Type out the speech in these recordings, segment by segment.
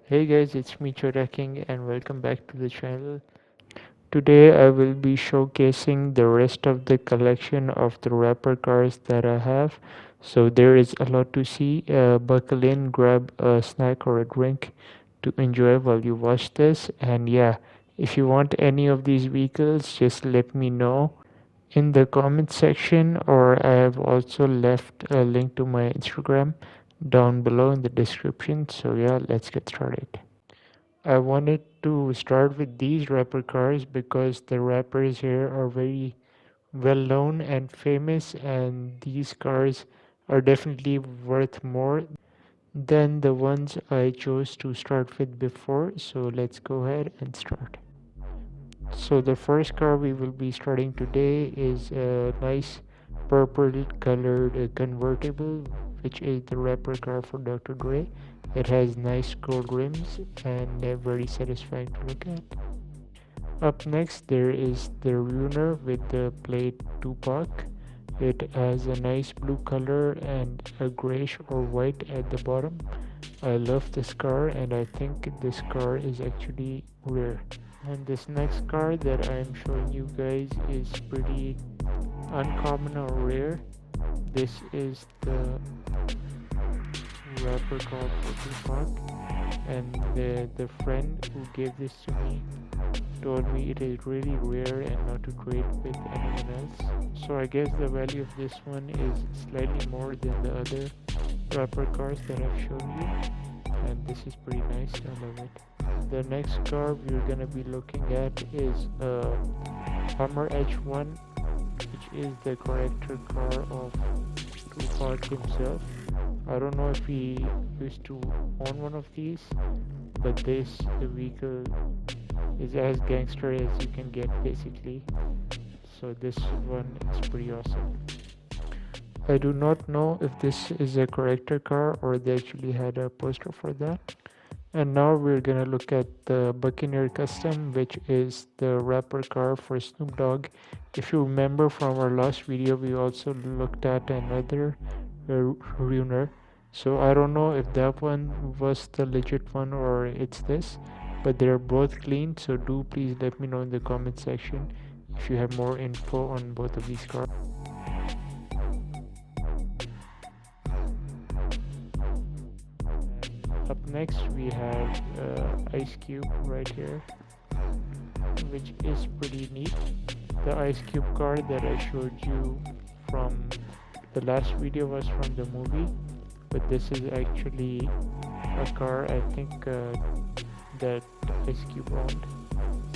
Hey guys, it's me Chota King and welcome back to the channel. Today I will be showcasing the rest of the collection of the rapper cars that I have. So there is a lot to see. Buckle in, grab a snack or a drink to enjoy while you watch this. And yeah, if you want any of these vehicles, just let me know in the comment section, or I have also left a link to my Instagram down below in the description. So yeah, let's get started. I wanted to start with these rapper cars because the rappers here are very well known and famous, and these cars are definitely worth more than the ones I chose to start with before. So let's go ahead and start. So the first car we will be starting today is a nice purple colored convertible, which is the rapper car for Dr. Dre. It has nice gold rims and very satisfying to look at. Up next there is the Ruiner with the plate Tupac. It has a nice blue color and a grayish or white at the bottom. I love this car and I think this car is actually rare. And this next car that I am showing you guys is pretty uncommon or rare. This is the rapper car for Tupac, and the friend who gave this to me told me it is really rare and not to trade with anyone else. So I guess the value of this one is slightly more than the other rapper cars that I've shown you, and this is pretty nice. I love it. The next car we're gonna be looking at is a Hummer H1, which is the character car of Tupac himself. I don't know if he used to own one of these, but this vehicle is as gangster as you can get basically. So this one is pretty awesome. I do not know if this is a character car or they actually had a poster for that. And now we're gonna look at the Buccaneer Custom, which is the rapper car for Snoop Dogg. If you remember from our last video, we also looked at another Ruiner. So I don't know if that one was the legit one or it's this, but they're both clean. So do please let me know in the comment section if you have more info on both of these cars. Up next we have Ice Cube right here, which is pretty neat. The Ice Cube car that I showed you from the last video was from the movie, but this is actually a car I think that Ice Cube owned.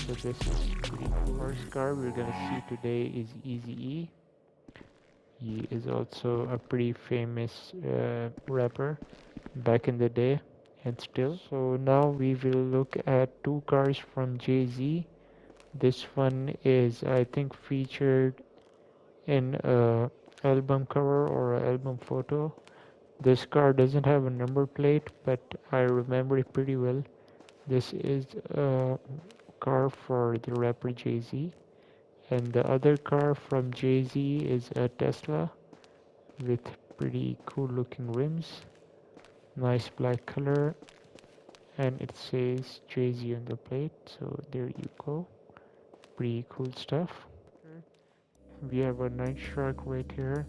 So this is pretty cool. First car we're gonna see today is Eazy-E. He is also a pretty famous rapper back in the day and still. So now we will look at two cars from Jay-Z. This one is I think featured in a album cover or a album photo. This car doesn't have a number plate, but I remember it pretty well. This is a car for the rapper Jay-Z, and the other car from Jay-Z is a Tesla with pretty cool looking rims, nice black color, and it says Jay-Z on the plate. So there you go, pretty cool stuff. We have a night shark right here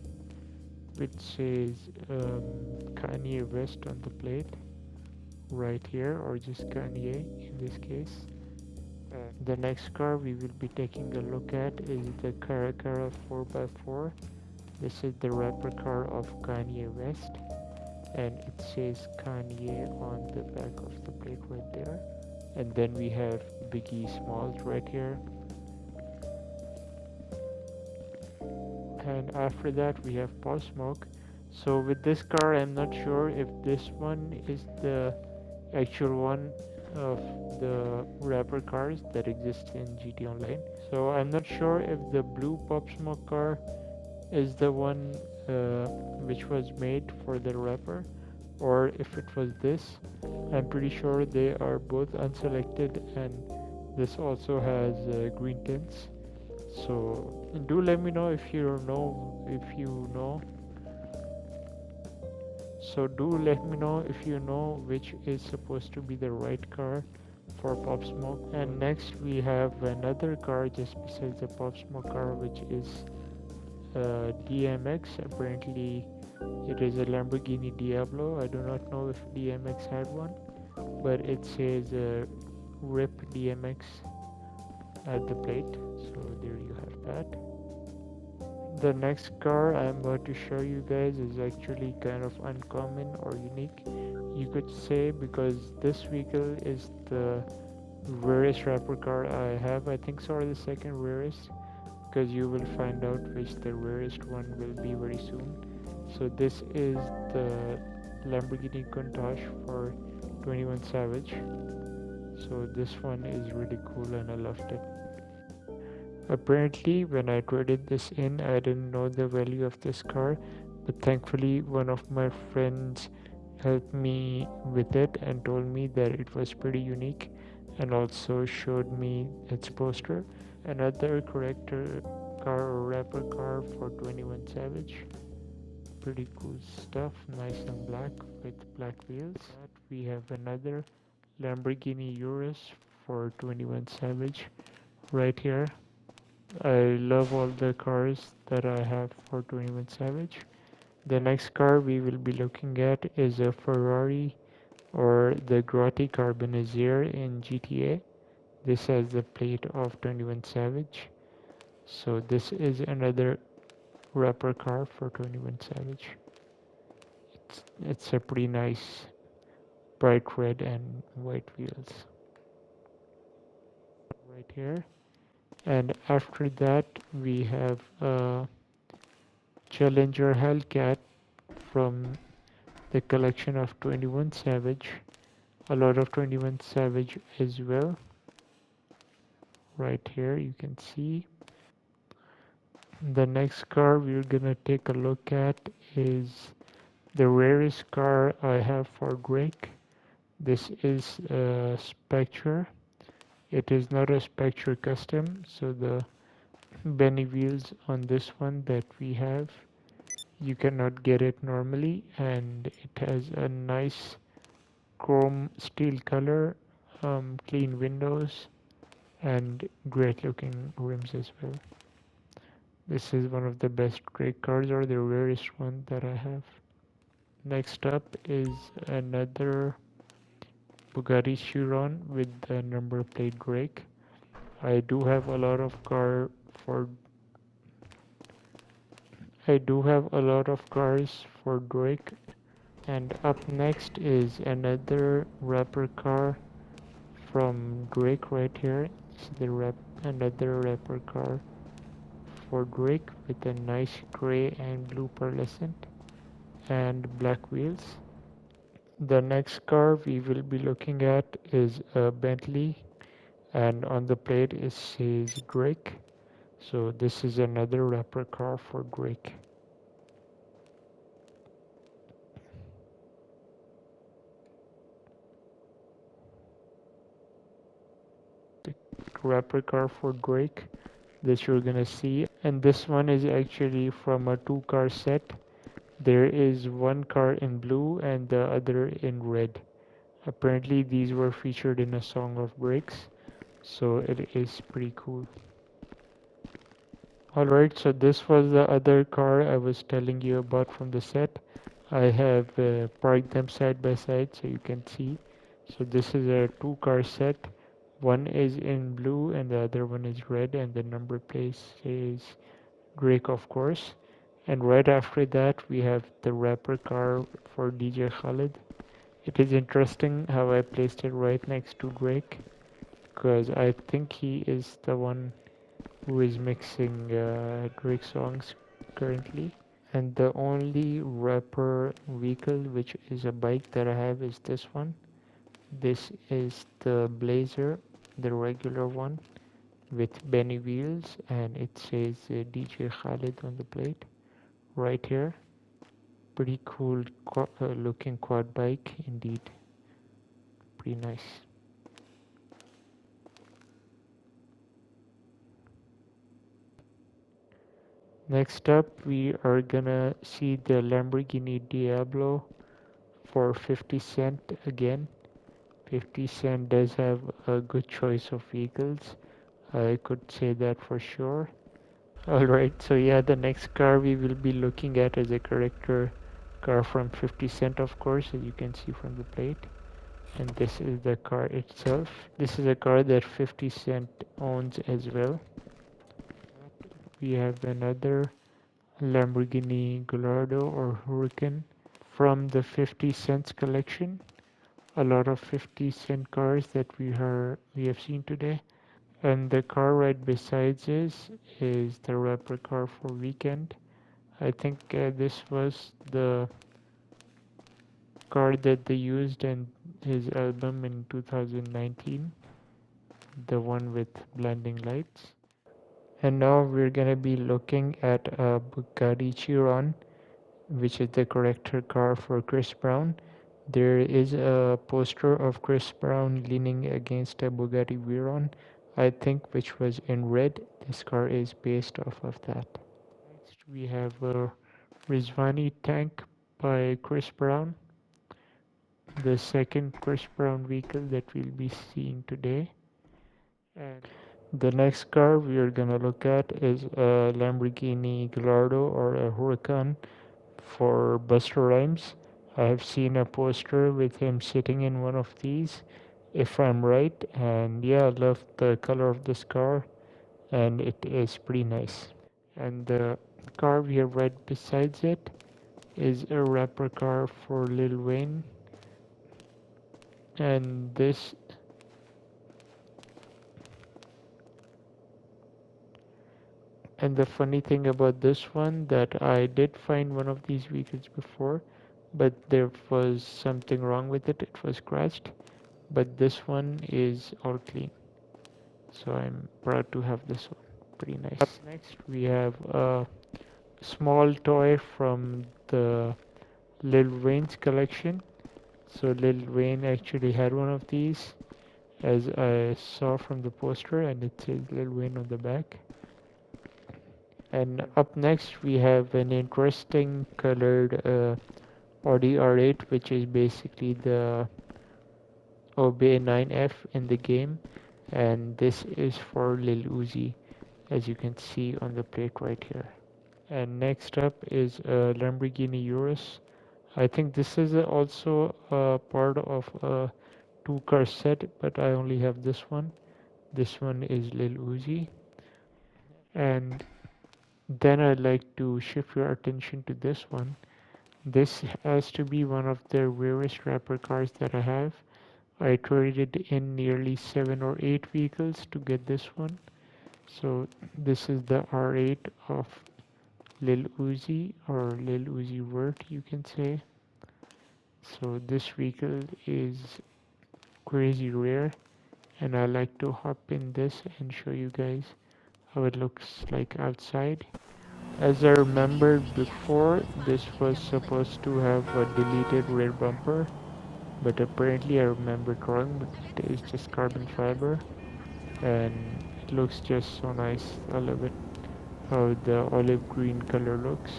which says Kanye West on the plate right here, or just Kanye in this case. The next car we will be taking a look at is the Caracara 4x4. This is the rapper car of Kanye West, and it says Kanye on the back of the plate right there. And then we have Biggie Smalls right here. And after that we have Pop Smoke. So with this car I'm not sure if this one is the actual one of the rapper cars that exist in GTAOnline. So I'm not sure if the blue Pop Smoke car is the one which was made for the rapper, or if it was this. I'm pretty sure they are both unselected, and this also has green tints. So do let me know if you know. So do let me know if you know which is supposed to be the right car for Pop Smoke. And next we have another car just besides the Pop Smoke car, which is DMX. Apparently it is a Lamborghini Diablo. I do not know if DMX had one, but it says RIP DMX at the plate. So there you have that. The next car I'm about to show you guys is actually kind of uncommon or unique, you could say, because this vehicle is the rarest rapper car I have. I think so, or the second rarest, because you will find out which the rarest one will be very soon. So this is the Lamborghini Countach for 21 Savage. So this one is really cool and I loved it. Apparently, when I traded this in, I didn't know the value of this car, but thankfully, one of my friends helped me with it and told me that it was pretty unique and also showed me its poster. Another corrector car or rapper car for 21 Savage. Pretty cool stuff, nice and black with black wheels. We have another Lamborghini Urus for 21 Savage right here. I love all the cars that I have for 21 Savage. The next car we will be looking at is a Ferrari or the Grotti Carbonizzier in GTA. This has the plate of 21 Savage. So this is another rapper car for 21 Savage. It's a pretty nice bright red and white wheels right here. And after that we have a Challenger Hellcat from the collection of 21 Savage, a lot of 21 Savage as well. Right here you can see. The next car we're gonna take a look at is the rarest car I have for Drake. This is a Spectre. It is not a Spectre custom, so the Benny wheels on this one that we have, you cannot get it normally, and it has a nice chrome steel color, clean windows, and great looking rims as well. This is one of the best Drake cars, or the rarest one that I have. Next up is another Bugatti Chiron with the number plate Drake. I do have a lot of for I do have a lot of cars for Drake. And up next is another rapper car from Drake right here. This is the another rapper car for Drake with a nice gray and blue pearlescent and black wheels. The next car we will be looking at is a Bentley, and on the plate it says Drake. So this is another rapper car for Drake. The rapper car for Drake that you're gonna see, and this one is actually from a two car set. There is one car in blue and the other in red. Apparently these were featured in a song of Breaks, so it is pretty cool. Alright, so this was the other car I was telling you about from the set. I have parked them side by side so you can see. So this is a two car set. One is in blue and the other one is red, and the number plate is Drake, of course. And right after that we have the rapper car for DJ Khaled. It is interesting how I placed it right next to Drake, because I think he is the one who is mixing Drake songs currently. And the only rapper vehicle which is a bike that I have is this one. This is the Blazer, the regular one with Benny wheels, and it says DJ Khaled on the plate right here. Pretty cool looking quad bike indeed. Pretty nice. Next up we are gonna see the Lamborghini Diablo for 50 Cent again. 50 Cent does have a good choice of vehicles. I could say that for sure. Alright, so yeah, the next car we will be looking at is a character car from 50 Cent, of course, as you can see from the plate. And this is the car itself. This is a car that 50 Cent owns as well. We have another Lamborghini Gallardo or Huracan from the 50 Cents collection. A lot of 50 Cent cars that we have seen today. And the car right besides this is the rapper car for Weekend. I think this was the car that they used in his album in 2019, the one with blinding lights. And now we're gonna be looking at a Bugatti Chiron, which is the character car for Chris Brown. There is a poster of Chris Brown leaning against a Bugatti Veyron, I think, which was in red. This car is based off of that. Next, we have a Rizvani tank by Chris Brown, the second Chris Brown vehicle that we'll be seeing today. And the next car we are gonna look at is a Lamborghini Gallardo or a Huracan for Buster Rhymes. I have seen a poster with him sitting in one of these, if I'm right, and yeah, I love the color of this car, and it is pretty nice. And the car we have right besides it is a rapper car for Lil Wayne, and this and the funny thing about this one that I did find one of these vehicles before, but there was something wrong with it. It was scratched, but this one is all clean. So I'm proud to have this one. Pretty nice. Up next, we have a small toy from the Lil Wayne's collection. So Lil Wayne actually had one of these, as I saw from the poster, and it says Lil Wayne on the back. And up next, we have an interesting colored Audi R8, which is basically the Obey 9F in the game, and this is for Lil Uzi, as you can see on the plate right here. And next up is a Lamborghini Urus. I think this is also a part of a two-car set, but I only have this one. This one is Lil Uzi. And then I'd like to shift your attention to this one. This has to be one of the rarest rapper cars that I have. I traded in nearly 7 or 8 vehicles to get this one. So this is the R8 of Lil Uzi or Lil Uzi Vert, you can say. So this vehicle is crazy rare, and I like to hop in this and show you guys how it looks like outside. As I remembered before, this was supposed to have a deleted rear bumper, but apparently I remembered wrong. But it is just carbon fiber, and it looks just so nice. I love it how the olive green color looks.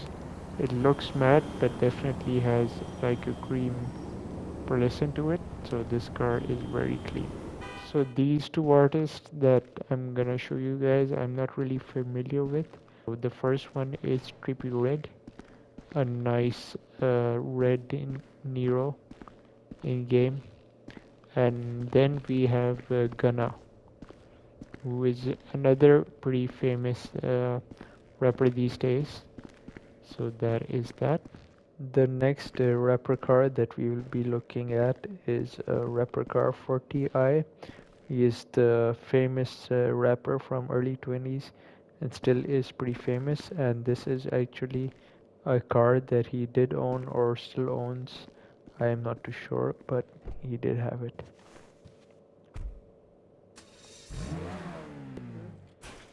It looks matte, but definitely has like a cream pearlescent to it. So this car is very clean. So these two artists that I'm gonna show you guys, I'm not really familiar with. So the first one is Trippy Red, a nice red in Nero in game, and then we have Gunna, who is another pretty famous rapper these days. So that is that. The next rapper car that we will be looking at is a rapper car for T.I. He is the famous rapper from early 20s and still is pretty famous, and this is actually a car that he did own or still owns. I am not too sure, but he did have it.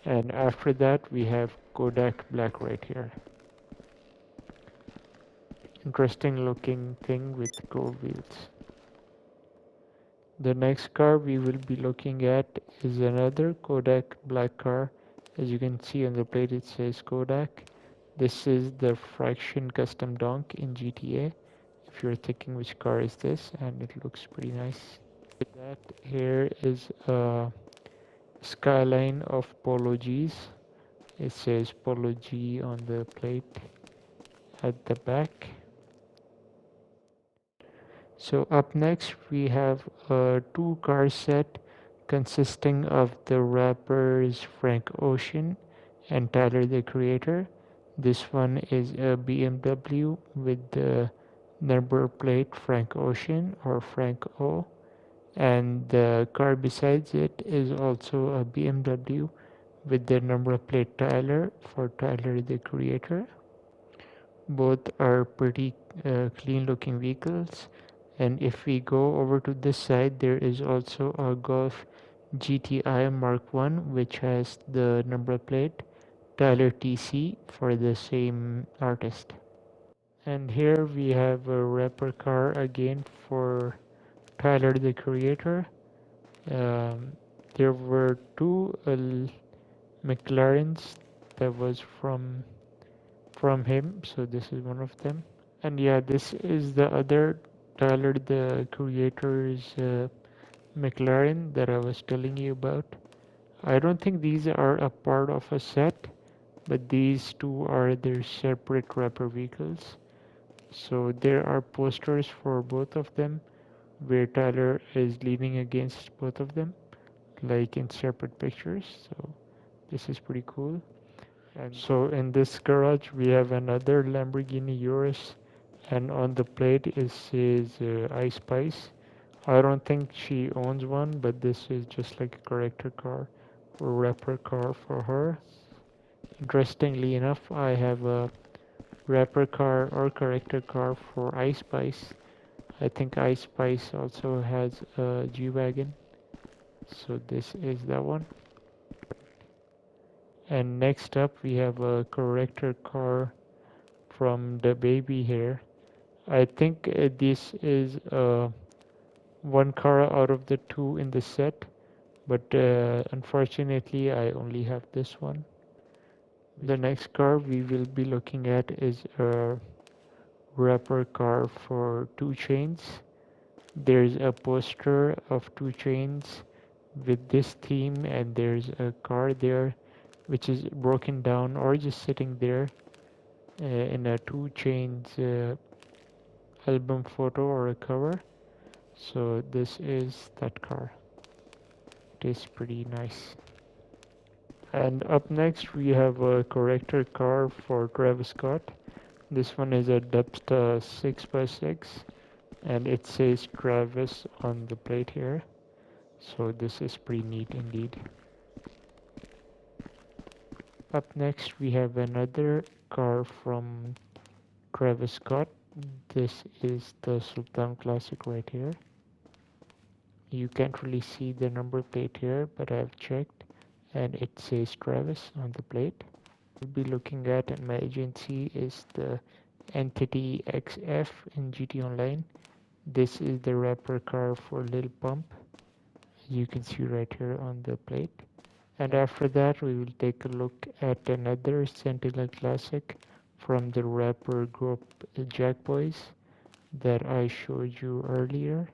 And after that we have Kodak Black right here. Interesting looking thing with gold wheels. The next car we will be looking at is another Kodak black car. As you can see on the plate it says Kodak. This is the Fraction Custom Donk in GTA. if you're thinking which car is this, and it looks pretty nice. That here is a skyline of Polo G's. It says Polo G on the plate at the back. So up next we have a two car set consisting of the rappers Frank Ocean and Tyler the Creator. This one is a BMW with the number plate Frank Ocean or Frank O, and the car besides it is also a BMW with the number plate Tyler for Tyler the Creator. Both are pretty clean looking vehicles. And if we go over to this side, there is also a Golf GTI Mark 1 which has the number plate Tyler TC for the same artist. And here we have a rapper car again for Tyler the Creator. Um, there were two McLarens that was from him, so this is one of them. And yeah, this is the other Tyler the Creator's McLaren that I was telling you about. I don't think these are a part of a set, but these two are their separate rapper vehicles. So there are posters for both of them where Tyler is leaning against both of them, like in separate pictures. So this is pretty cool. And so in this garage we have another Lamborghini Urus, and on the plate it says Ice Spice. I don't think she owns one, but this is just like a character car or rapper car for her. Interestingly enough, I have a rapper car or character car for Ice Spice. I think Ice Spice also has a G-Wagon, so this is that one. And next up we have a character car from the baby here. I think this is one car out of the two in the set, but unfortunately I only have this one. The next car we will be looking at is a rapper car for 2 Chainz. There's a poster of 2 Chainz with this theme, and there's a car there which is broken down or just sitting there in a 2 Chainz album photo or a cover. So this is that car. It is pretty nice. And up next we have a corrector car for Travis Scott. This one is a Dubsta 6x6 and it says Travis on the plate here. So this is pretty neat indeed. Up next we have another car from Travis Scott. This is the Sultan Classic right here. You can't really see the number plate here, but I've checked and it says Travis on the plate. We'll be looking at in my agency is the Entity XF in GTAOnline. This is the rapper car for Lil Pump, as you can see right here on the plate. And after that, we will take a look at another Sentinel Classic from the rapper group Jack Boys that I showed you earlier,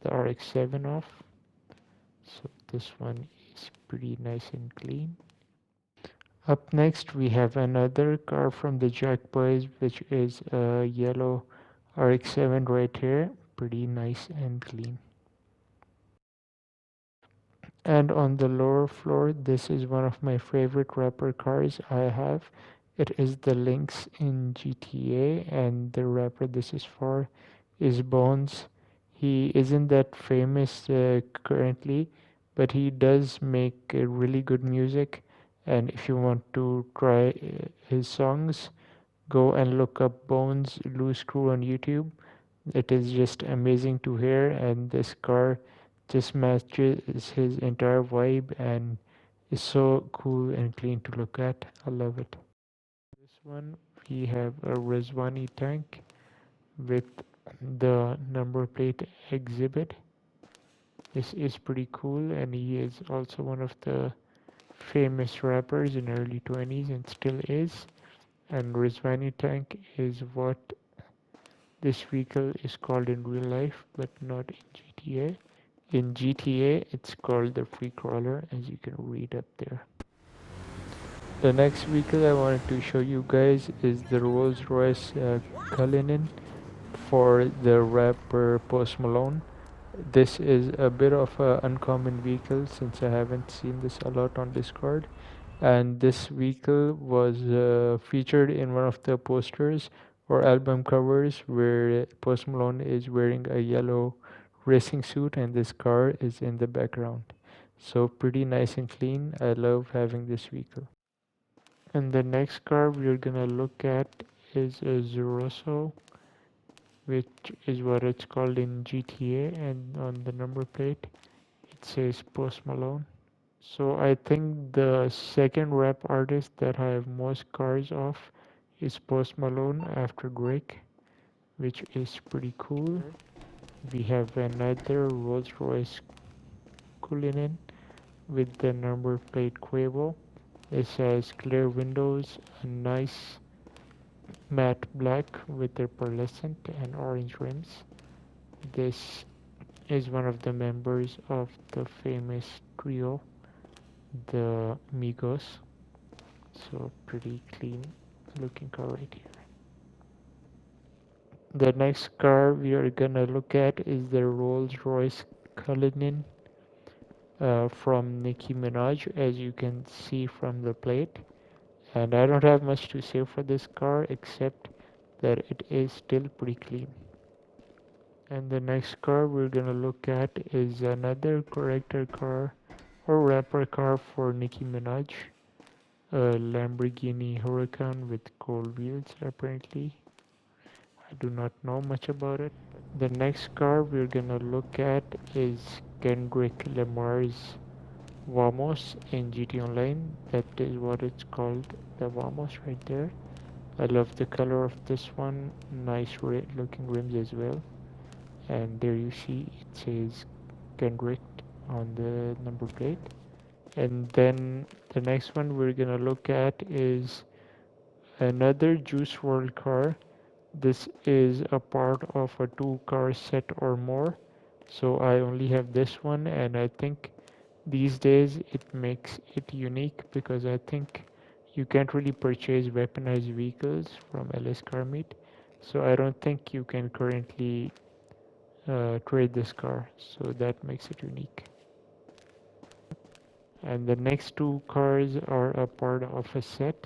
the RX-7 off. So this one is pretty nice and clean. Up next we have another car from the Jack Boys, which is a yellow RX-7 right here, pretty nice and clean. And on the lower floor, this is one of my favorite rapper cars I have. It is the Lynx in GTA, and the rapper this is for is Bones. He isn't that famous currently, but he does make really good music. And if you want to try his songs, go and look up Bones Loose Screw on YouTube. It is just amazing to hear, and this car just matches his entire vibe and is so cool and clean to look at. I love it. This one we have a Rizwani tank with the number plate exhibit. This is pretty cool, and he is also one of the famous rappers in early 20s and still is. And Rizwani tank is what This vehicle is called in real life, but not in GTA. In GTA, it's called the free crawler, as you can read up there. The next vehicle I wanted to show you guys is the Rolls-Royce Cullinan for the rapper Post Malone. This is a bit of an uncommon vehicle since I haven't seen this a lot on Discord. And this vehicle was featured in one of the posters or album covers where Post Malone is wearing a yellow racing suit and this car is in the background. So pretty nice and clean. I love having this vehicle. And the next car we're gonna look at is a Zoroso, which is what it's called in GTA, and on the number plate it says Post Malone. So I think the second rap artist that I have most cars of is Post Malone after Drake, which is pretty cool. We have another Rolls Royce Cullinan with the number plate Quavo. It has clear windows, a nice matte black with the pearlescent and orange rims. This is one of the members of the famous trio, the Migos. So pretty clean looking car right here. The next car we are gonna look at is the Rolls-Royce Cullinan from Nicki Minaj, as you can see from the plate. And I don't have much to say for this car except that it is still pretty clean. And the next car we're gonna look at is another character car or rapper car for Nicki Minaj, a Lamborghini Huracan with gold wheels apparently. I do not know much about it. The next car we're gonna look at is Kendrick Lamar's Vamos in GTAOnline. That is what it's called, the Vamos right there. I love the color of this one, nice looking rims as well. And there you see it says Kendrick on the number plate. And then the next one we're gonna look at is another Juice WRLD car. This is a part of a two car set or more. So I only have this one, and I think these days it makes it unique because I think you can't really purchase weaponized vehicles from LS Car Meet. So I don't think you can currently trade this car. So that makes it unique. And the next two cars are a part of a set.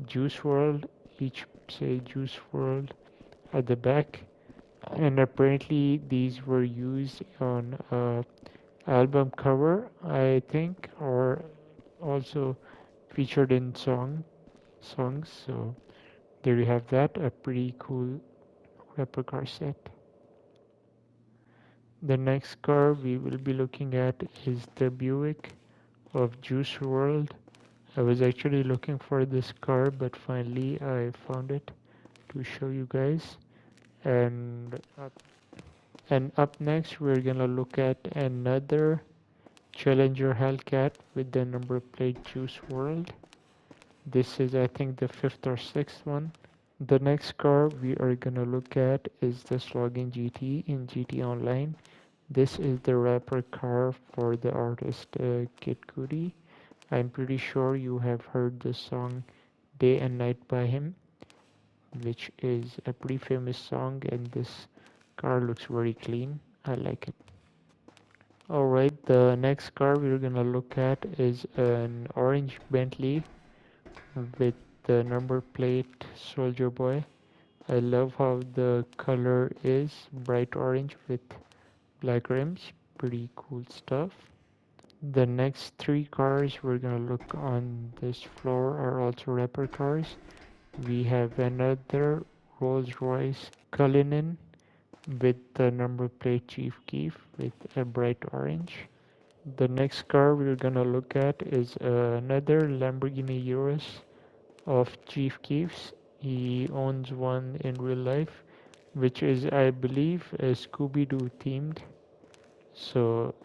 Juice WRLD, each say Juice WRLD at the back, and apparently these were used on a album cover, I think, or also featured in songs. So there you have that, a pretty cool replica set. The next car we will be looking at is the Buick of Juice WRLD. I was actually looking for this car, but finally I found it to show you guys. And up next we're gonna look at another Challenger Hellcat with the number plate Juice WRLD. This is I think the fifth or sixth one. The next car we are gonna look at is the Slogan GT in GTAOnline. This is the rapper car for the artist Kid Cudi. I'm pretty sure you have heard the song Day and Night by him, which is a pretty famous song, and this car looks very clean. I like it. Alright, the next car we're gonna look at is an orange Bentley with the number plate Soldier Boy. I love how the color is bright orange with black rims. Pretty cool stuff. The next three cars we're gonna look on this floor are also rapper cars. We have another Rolls-Royce Cullinan with the number plate Chief Keef with a bright orange. The next car we're gonna look at is another Lamborghini Urus of Chief Keef's. He owns one in real life, which is, I believe, a Scooby-Doo themed. So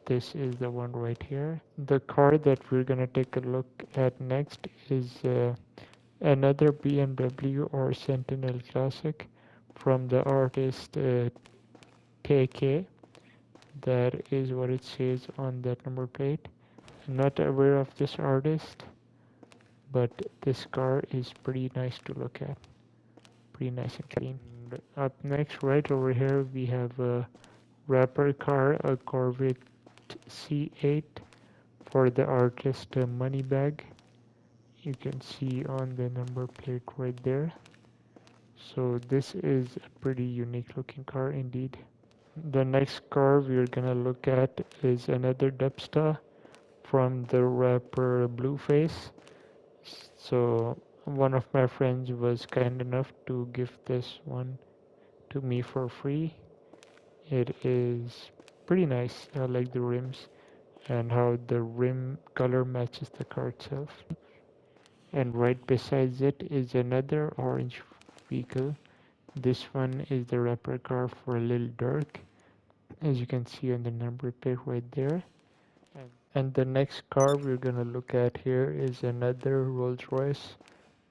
this is the one right here. The car that we're gonna take a look at next is another BMW or Sentinel Classic from the artist TK. That is what it says on that number plate. I'm not aware of this artist, but this car is pretty nice to look at. Pretty nice and clean. And up next, right over here, we have a wrapper car, a Corvette C8 for the artist Moneybag. You can see on the number plate right there. So this is a pretty unique looking car indeed. The next car we're gonna look at is another Dubsta from the rapper Blueface. So one of my friends was kind enough to give this one to me for free. It is pretty nice. I like the rims and how the rim color matches the car itself. And right besides it is another orange vehicle. This one is the rapper car for Lil Durk, as you can see on the number plate right there. And the next car we're gonna look at here is another Rolls Royce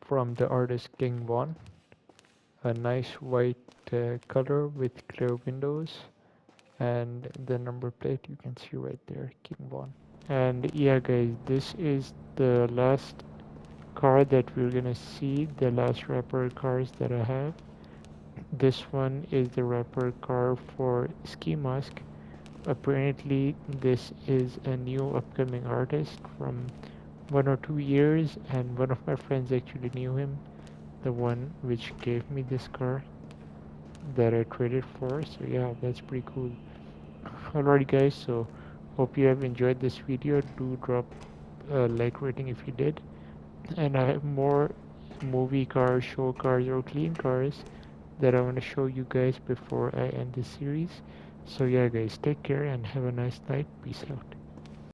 from the artist King Von. A nice white color with clear windows, and the number plate you can see right there, King Von. And yeah guys, this is the last car that we're gonna see, the last rapper cars that I have. This one is the rapper car for Ski Mask. Apparently this is a new upcoming artist from 1 or 2 years, and one of my friends actually knew him, the one which gave me this car that I traded for. So yeah, that's pretty cool. Alright guys, so hope you have enjoyed this video. Do drop a like rating if you did, and I have more movie cars, show cars, or clean cars that I want to show you guys before I end this series. So yeah guys, take care and have a nice night. Peace out.